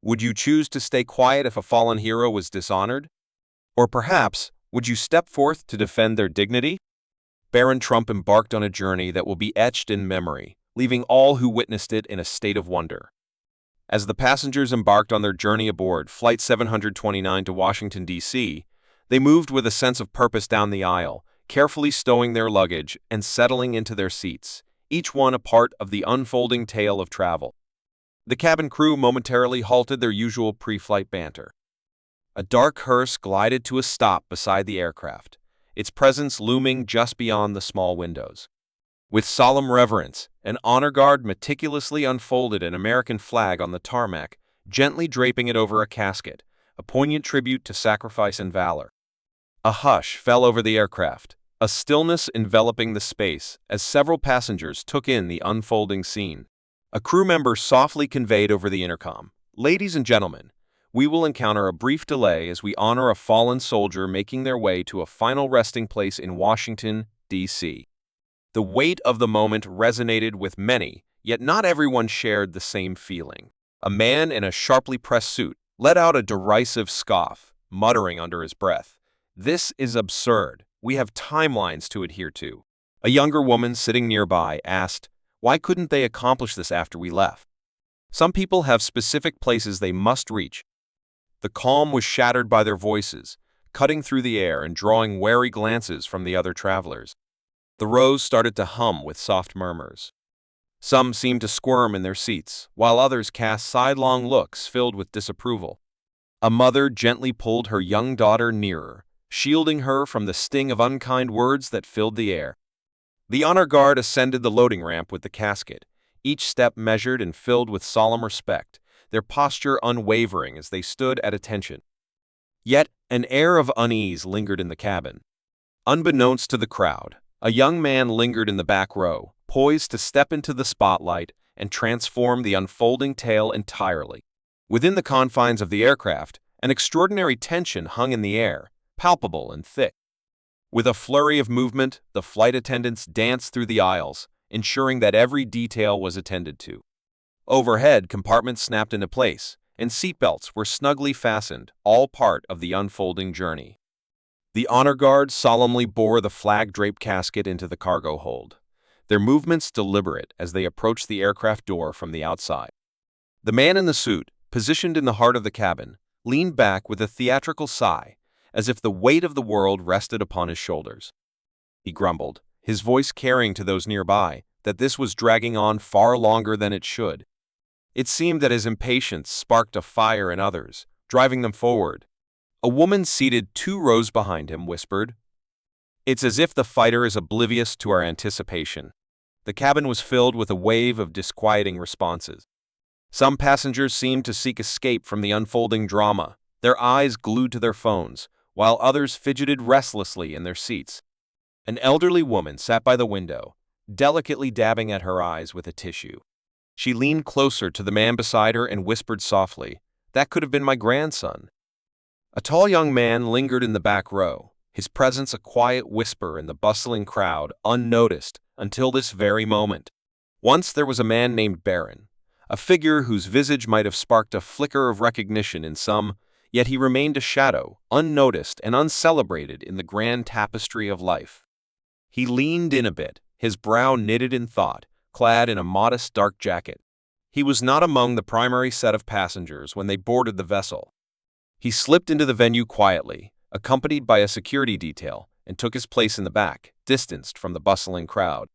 Would you choose to stay quiet if a fallen hero was dishonored? Or perhaps, would you step forth to defend their dignity? Barron Trump embarked on a journey that will be etched in memory, leaving all who witnessed it in a state of wonder. As the passengers embarked on their journey aboard Flight 729 to Washington, D.C., they moved with a sense of purpose down the aisle, carefully stowing their luggage and settling into their seats, each one a part of the unfolding tale of travel. The cabin crew momentarily halted their usual pre-flight banter. A dark hearse glided to a stop beside the aircraft, its presence looming just beyond the small windows. With solemn reverence, an honor guard meticulously unfolded an American flag on the tarmac, gently draping it over a casket, a poignant tribute to sacrifice and valor. A hush fell over the aircraft, a stillness enveloping the space as several passengers took in the unfolding scene. A crew member softly conveyed over the intercom, "Ladies and gentlemen, we will encounter a brief delay as we honor a fallen soldier making their way to a final resting place in Washington, D.C." The weight of the moment resonated with many, yet not everyone shared the same feeling. A man in a sharply pressed suit let out a derisive scoff, muttering under his breath, "This is absurd. We have timelines to adhere to." A younger woman sitting nearby asked, "Why couldn't they accomplish this after we left? Some people have specific places they must reach." The calm was shattered by their voices, cutting through the air and drawing wary glances from the other travelers. The rows started to hum with soft murmurs. Some seemed to squirm in their seats, while others cast sidelong looks filled with disapproval. A mother gently pulled her young daughter nearer, shielding her from the sting of unkind words that filled the air. The honor guard ascended the loading ramp with the casket, each step measured and filled with solemn respect, their posture unwavering as they stood at attention. Yet an air of unease lingered in the cabin. Unbeknownst to the crowd, a young man lingered in the back row, poised to step into the spotlight and transform the unfolding tale entirely. Within the confines of the aircraft, an extraordinary tension hung in the air, palpable and thick. With a flurry of movement, the flight attendants danced through the aisles, ensuring that every detail was attended to. Overhead, compartments snapped into place, and seatbelts were snugly fastened, all part of the unfolding journey. The honor guard solemnly bore the flag-draped casket into the cargo hold, their movements deliberate as they approached the aircraft door from the outside. The man in the suit, positioned in the heart of the cabin, leaned back with a theatrical sigh, as if the weight of the world rested upon his shoulders. He grumbled, his voice carrying to those nearby that this was dragging on far longer than it should. It seemed that his impatience sparked a fire in others, driving them forward. A woman seated 2 rows behind him whispered, "It's as if the fighter is oblivious to our anticipation." The cabin was filled with a wave of disquieting responses. Some passengers seemed to seek escape from the unfolding drama, their eyes glued to their phones, while others fidgeted restlessly in their seats. An elderly woman sat by the window, delicately dabbing at her eyes with a tissue. She leaned closer to the man beside her and whispered softly, "That could have been my grandson." A tall young man lingered in the back row, his presence a quiet whisper in the bustling crowd, unnoticed until this very moment. Once there was a man named Barron, a figure whose visage might have sparked a flicker of recognition in some, yet he remained a shadow, unnoticed and uncelebrated in the grand tapestry of life. He leaned in a bit, his brow knitted in thought, clad in a modest dark jacket. He was not among the primary set of passengers when they boarded the vessel. He slipped into the venue quietly, accompanied by a security detail, and took his place in the back, distanced from the bustling crowd.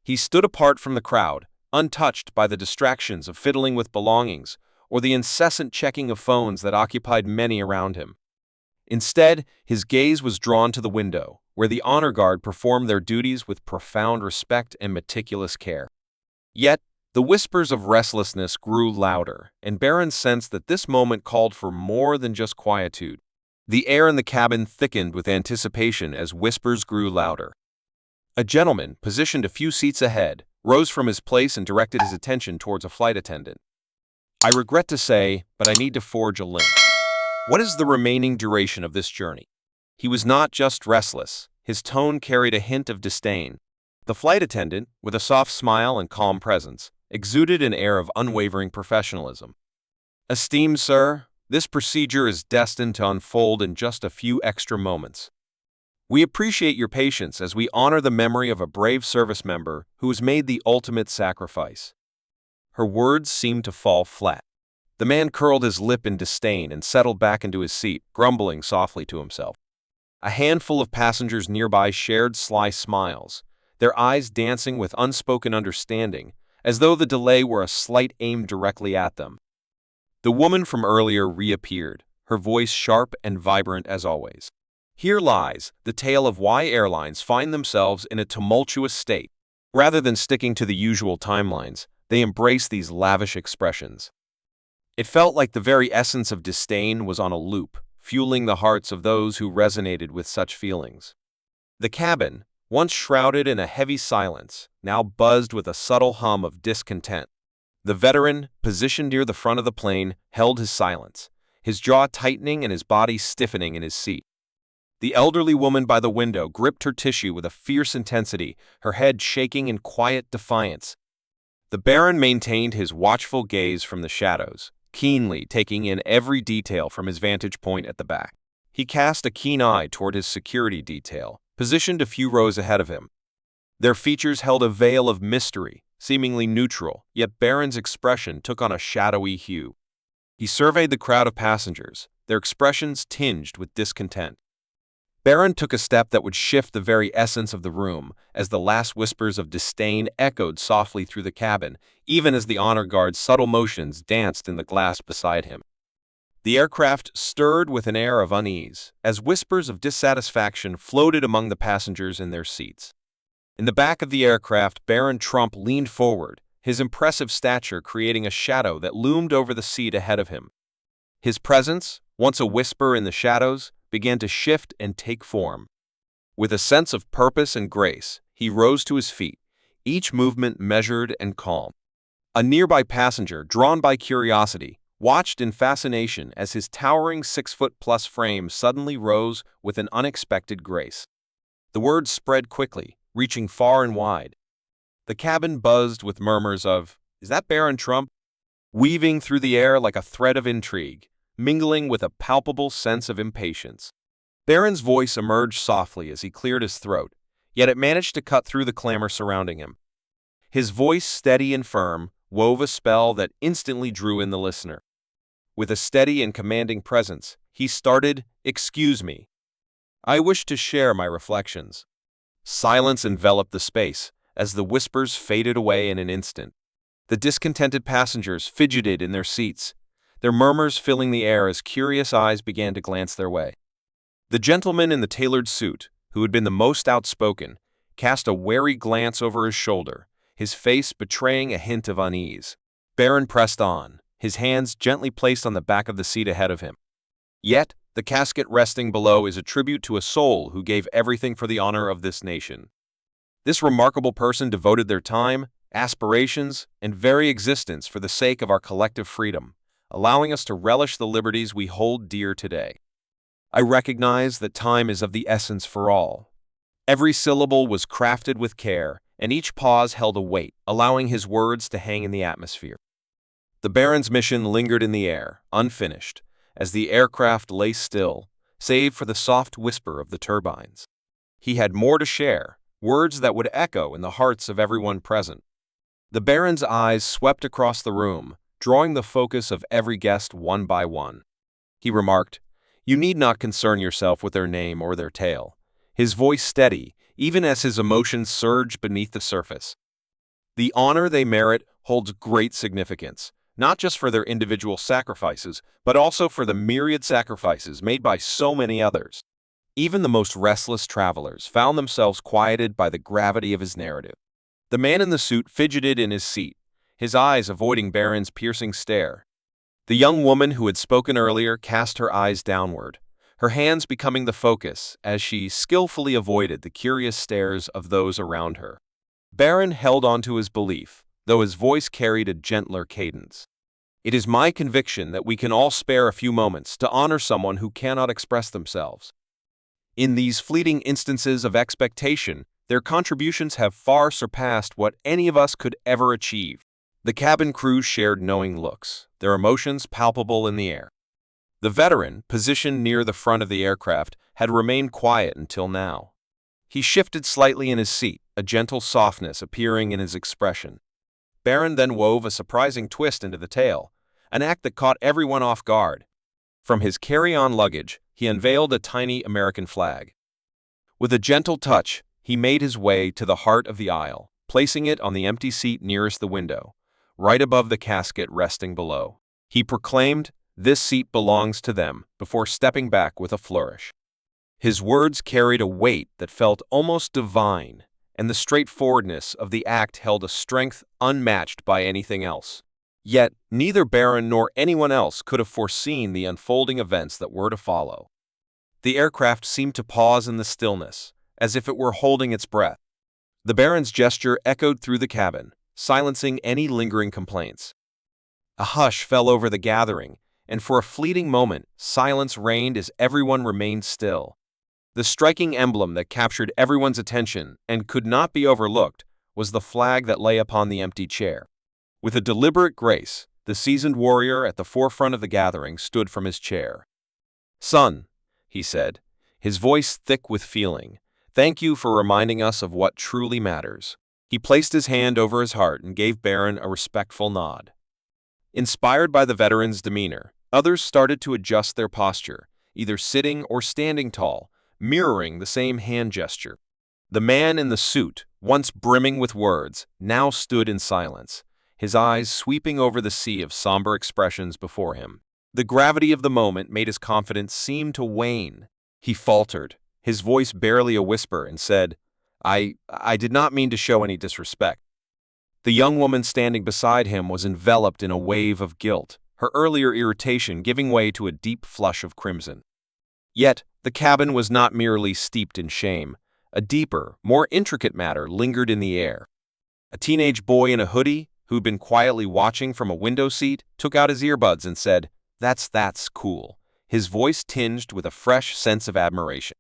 He stood apart from the crowd, untouched by the distractions of fiddling with belongings or the incessant checking of phones that occupied many around him. Instead, his gaze was drawn to the window, where the honor guard performed their duties with profound respect and meticulous care. Yet, the whispers of restlessness grew louder, and Barron sensed that this moment called for more than just quietude. The air in the cabin thickened with anticipation as whispers grew louder. A gentleman, positioned a few seats ahead, rose from his place and directed his attention towards a flight attendant. "I regret to say, but I need to forge a link. What is the remaining duration of this journey?" He was not just restless. His tone carried a hint of disdain. The flight attendant, with a soft smile and calm presence, exuded an air of unwavering professionalism. Esteemed sir, this procedure is destined to unfold in just a few extra moments. We appreciate your patience as we honor the memory of a brave service member who has made the ultimate sacrifice. Her words seemed to fall flat. The man curled his lip in disdain and settled back into his seat, grumbling softly to himself. A handful of passengers nearby shared sly smiles, their eyes dancing with unspoken understanding, as though the delay were a slight aimed directly at them. The woman from earlier reappeared, her voice sharp and vibrant as always. Here lies the tale of why airlines find themselves in a tumultuous state. Rather than sticking to the usual timelines, they embrace these lavish expressions. It felt like the very essence of disdain was on a loop, fueling the hearts of those who resonated with such feelings. The cabin, once shrouded in a heavy silence, now buzzed with a subtle hum of discontent. The veteran, positioned near the front of the plane, held his silence, his jaw tightening and his body stiffening in his seat. The elderly woman by the window gripped her tissue with a fierce intensity, her head shaking in quiet defiance. The Baron maintained his watchful gaze from the shadows, keenly taking in every detail from his vantage point at the back. He cast a keen eye toward his security detail, positioned a few rows ahead of him. Their features held a veil of mystery, seemingly neutral, yet Baron's expression took on a shadowy hue. He surveyed the crowd of passengers, their expressions tinged with discontent. Barron took a step that would shift the very essence of the room, as the last whispers of disdain echoed softly through the cabin, even as the honor guard's subtle motions danced in the glass beside him. The aircraft stirred with an air of unease, as whispers of dissatisfaction floated among the passengers in their seats. In the back of the aircraft, Barron Trump leaned forward, his impressive stature creating a shadow that loomed over the seat ahead of him. His presence, once a whisper in the shadows, began to shift and take form. With a sense of purpose and grace, he rose to his feet, each movement measured and calm. A nearby passenger, drawn by curiosity, watched in fascination as his towering 6-foot-plus frame suddenly rose with an unexpected grace. The word spread quickly, reaching far and wide. The cabin buzzed with murmurs of, "Is that Barron Trump?" weaving through the air like a thread of intrigue, mingling with a palpable sense of impatience. Barron's voice emerged softly as he cleared his throat, yet it managed to cut through the clamor surrounding him. His voice, steady and firm, wove a spell that instantly drew in the listener. With a steady and commanding presence, he started, "Excuse me. I wish to share my reflections." Silence enveloped the space, as the whispers faded away in an instant. The discontented passengers fidgeted in their seats, their murmurs filling the air as curious eyes began to glance their way. The gentleman in the tailored suit, who had been the most outspoken, cast a wary glance over his shoulder, his face betraying a hint of unease. Barron pressed on, his hands gently placed on the back of the seat ahead of him. "Yet, the casket resting below is a tribute to a soul who gave everything for the honor of this nation. This remarkable person devoted their time, aspirations, and very existence for the sake of our collective freedom, allowing us to relish the liberties we hold dear today. I recognize that time is of the essence for all." Every syllable was crafted with care, and each pause held a weight, allowing his words to hang in the atmosphere. The Baron's mission lingered in the air, unfinished, as the aircraft lay still, save for the soft whisper of the turbines. He had more to share, words that would echo in the hearts of everyone present. The Baron's eyes swept across the room, drawing the focus of every guest one by one. He remarked, "You need not concern yourself with their name or their tale," his voice steady, even as his emotions surged beneath the surface. "The honor they merit holds great significance, not just for their individual sacrifices, but also for the myriad sacrifices made by so many others." Even the most restless travelers found themselves quieted by the gravity of his narrative. The man in the suit fidgeted in his seat, his eyes avoiding Barron's piercing stare. The young woman who had spoken earlier cast her eyes downward, her hands becoming the focus as she skillfully avoided the curious stares of those around her. Barron held on to his belief, though his voice carried a gentler cadence. "It is my conviction that we can all spare a few moments to honor someone who cannot express themselves. In these fleeting instances of expectation, their contributions have far surpassed what any of us could ever achieve." The cabin crew shared knowing looks, their emotions palpable in the air. The veteran, positioned near the front of the aircraft, had remained quiet until now. He shifted slightly in his seat, a gentle softness appearing in his expression. Barron then wove a surprising twist into the tale, an act that caught everyone off guard. From his carry-on luggage, he unveiled a tiny American flag. With a gentle touch, he made his way to the heart of the aisle, placing it on the empty seat nearest the window, right above the casket resting below. He proclaimed, "This seat belongs to them," before stepping back with a flourish. His words carried a weight that felt almost divine, and the straightforwardness of the act held a strength unmatched by anything else. Yet, neither Barron nor anyone else could have foreseen the unfolding events that were to follow. The aircraft seemed to pause in the stillness, as if it were holding its breath. The Baron's gesture echoed through the cabin, silencing any lingering complaints. A hush fell over the gathering, and for a fleeting moment, silence reigned as everyone remained still. The striking emblem that captured everyone's attention and could not be overlooked was the flag that lay upon the empty chair. With a deliberate grace, the seasoned warrior at the forefront of the gathering stood from his chair. "Son," he said, his voice thick with feeling, "thank you for reminding us of what truly matters." He placed his hand over his heart and gave Barron a respectful nod. Inspired by the veteran's demeanor, others started to adjust their posture, either sitting or standing tall, mirroring the same hand gesture. The man in the suit, once brimming with words, now stood in silence, his eyes sweeping over the sea of somber expressions before him. The gravity of the moment made his confidence seem to wane. He faltered, his voice barely a whisper, and said, I did not mean to show any disrespect." The young woman standing beside him was enveloped in a wave of guilt, her earlier irritation giving way to a deep flush of crimson. Yet, the cabin was not merely steeped in shame. A deeper, more intricate matter lingered in the air. A teenage boy in a hoodie, who'd been quietly watching from a window seat, took out his earbuds and said, That's cool," his voice tinged with a fresh sense of admiration.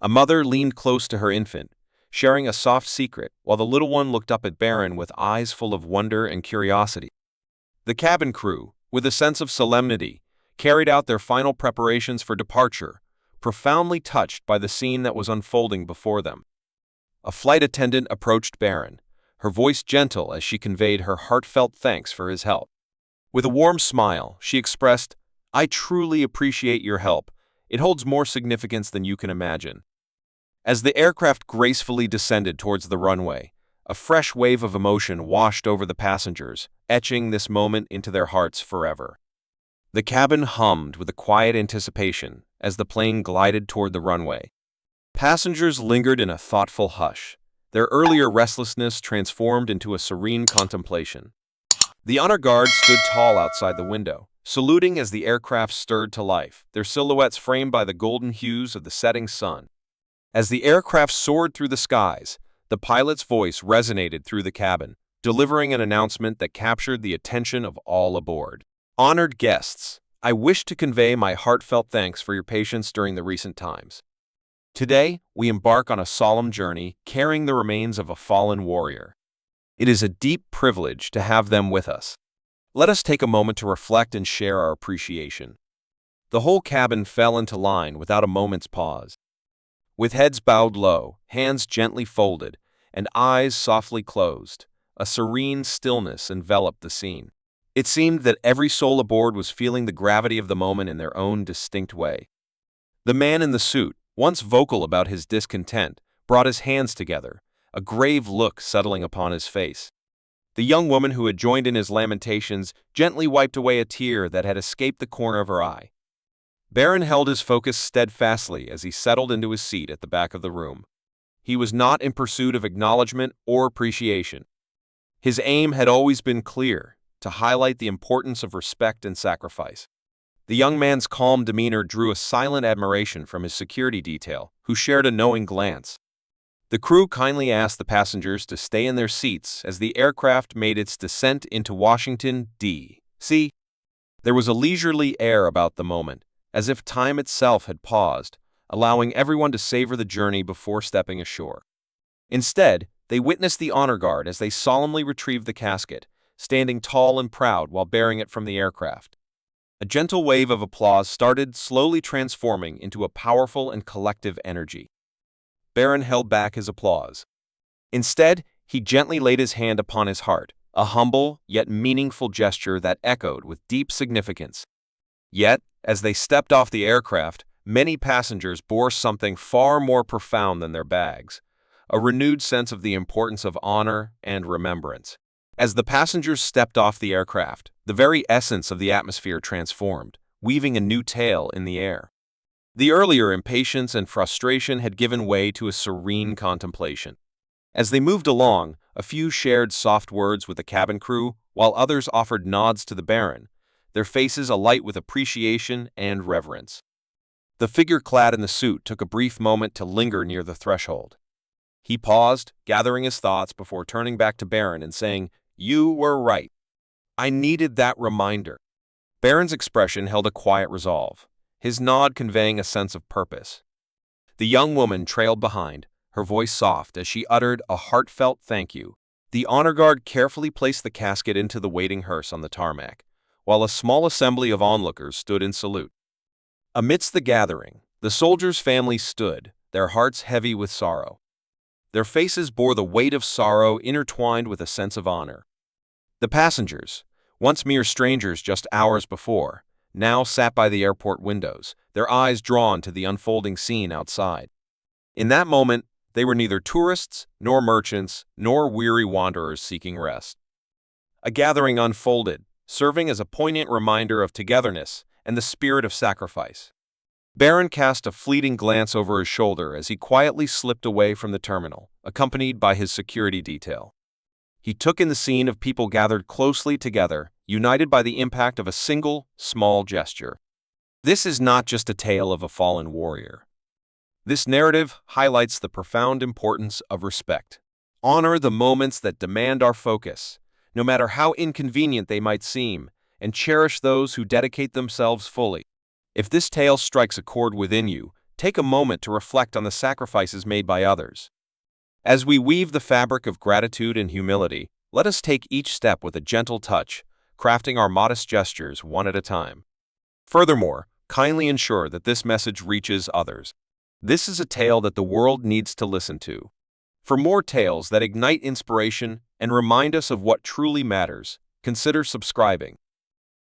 A mother leaned close to her infant, sharing a soft secret, while the little one looked up at Barron with eyes full of wonder and curiosity. The cabin crew, with a sense of solemnity, carried out their final preparations for departure, profoundly touched by the scene that was unfolding before them. A flight attendant approached Barron, her voice gentle as she conveyed her heartfelt thanks for his help. With a warm smile, she expressed, "I truly appreciate your help. It holds more significance than you can imagine." As the aircraft gracefully descended towards the runway, a fresh wave of emotion washed over the passengers, etching this moment into their hearts forever. The cabin hummed with a quiet anticipation as the plane glided toward the runway. Passengers lingered in a thoughtful hush, their earlier restlessness transformed into a serene contemplation. The honor guard stood tall outside the window, saluting as the aircraft stirred to life, their silhouettes framed by the golden hues of the setting sun. As the aircraft soared through the skies, the pilot's voice resonated through the cabin, delivering an announcement that captured the attention of all aboard. "Honored guests, I wish to convey my heartfelt thanks for your patience during the recent times. Today, we embark on a solemn journey carrying the remains of a fallen warrior. It is a deep privilege to have them with us. Let us take a moment to reflect and share our appreciation." The whole cabin fell into line without a moment's pause. With heads bowed low, hands gently folded, and eyes softly closed, a serene stillness enveloped the scene. It seemed that every soul aboard was feeling the gravity of the moment in their own distinct way. The man in the suit, once vocal about his discontent, brought his hands together, a grave look settling upon his face. The young woman who had joined in his lamentations gently wiped away a tear that had escaped the corner of her eye. Barron held his focus steadfastly as he settled into his seat at the back of the room. He was not in pursuit of acknowledgement or appreciation. His aim had always been clear, to highlight the importance of respect and sacrifice. The young man's calm demeanor drew a silent admiration from his security detail, who shared a knowing glance. The crew kindly asked the passengers to stay in their seats as the aircraft made its descent into Washington, D.C. There was a leisurely air about the moment, as if time itself had paused, allowing everyone to savor the journey before stepping ashore. Instead, they witnessed the honor guard as they solemnly retrieved the casket, standing tall and proud while bearing it from the aircraft. A gentle wave of applause started, slowly transforming into a powerful and collective energy. Barron held back his applause. Instead, he gently laid his hand upon his heart, a humble yet meaningful gesture that echoed with deep significance. Yet, as they stepped off the aircraft, many passengers bore something far more profound than their bags, a renewed sense of the importance of honor and remembrance. As the passengers stepped off the aircraft, the very essence of the atmosphere transformed, weaving a new tale in the air. The earlier impatience and frustration had given way to a serene contemplation. As they moved along, a few shared soft words with the cabin crew, while others offered nods to the Baron, their faces alight with appreciation and reverence. The figure clad in the suit took a brief moment to linger near the threshold. He paused, gathering his thoughts before turning back to Barron and saying, "You were right. I needed that reminder." Barron's expression held a quiet resolve, his nod conveying a sense of purpose. The young woman trailed behind, her voice soft as she uttered a heartfelt thank you. The honor guard carefully placed the casket into the waiting hearse on the tarmac, while a small assembly of onlookers stood in salute. Amidst the gathering, the soldiers' families stood, their hearts heavy with sorrow. Their faces bore the weight of sorrow intertwined with a sense of honor. The passengers, once mere strangers just hours before, now sat by the airport windows, their eyes drawn to the unfolding scene outside. In that moment, they were neither tourists, nor merchants, nor weary wanderers seeking rest. A gathering unfolded, serving as a poignant reminder of togetherness and the spirit of sacrifice. Barron cast a fleeting glance over his shoulder as he quietly slipped away from the terminal, accompanied by his security detail. He took in the scene of people gathered closely together, united by the impact of a single, small gesture. This is not just a tale of a fallen warrior. This narrative highlights the profound importance of respect. Honor the moments that demand our focus, no matter how inconvenient they might seem, and cherish those who dedicate themselves fully. If this tale strikes a chord within you, take a moment to reflect on the sacrifices made by others. As we weave the fabric of gratitude and humility, let us take each step with a gentle touch, crafting our modest gestures one at a time. Furthermore, kindly ensure that this message reaches others. This is a tale that the world needs to listen to. For more tales that ignite inspiration and remind us of what truly matters, consider subscribing.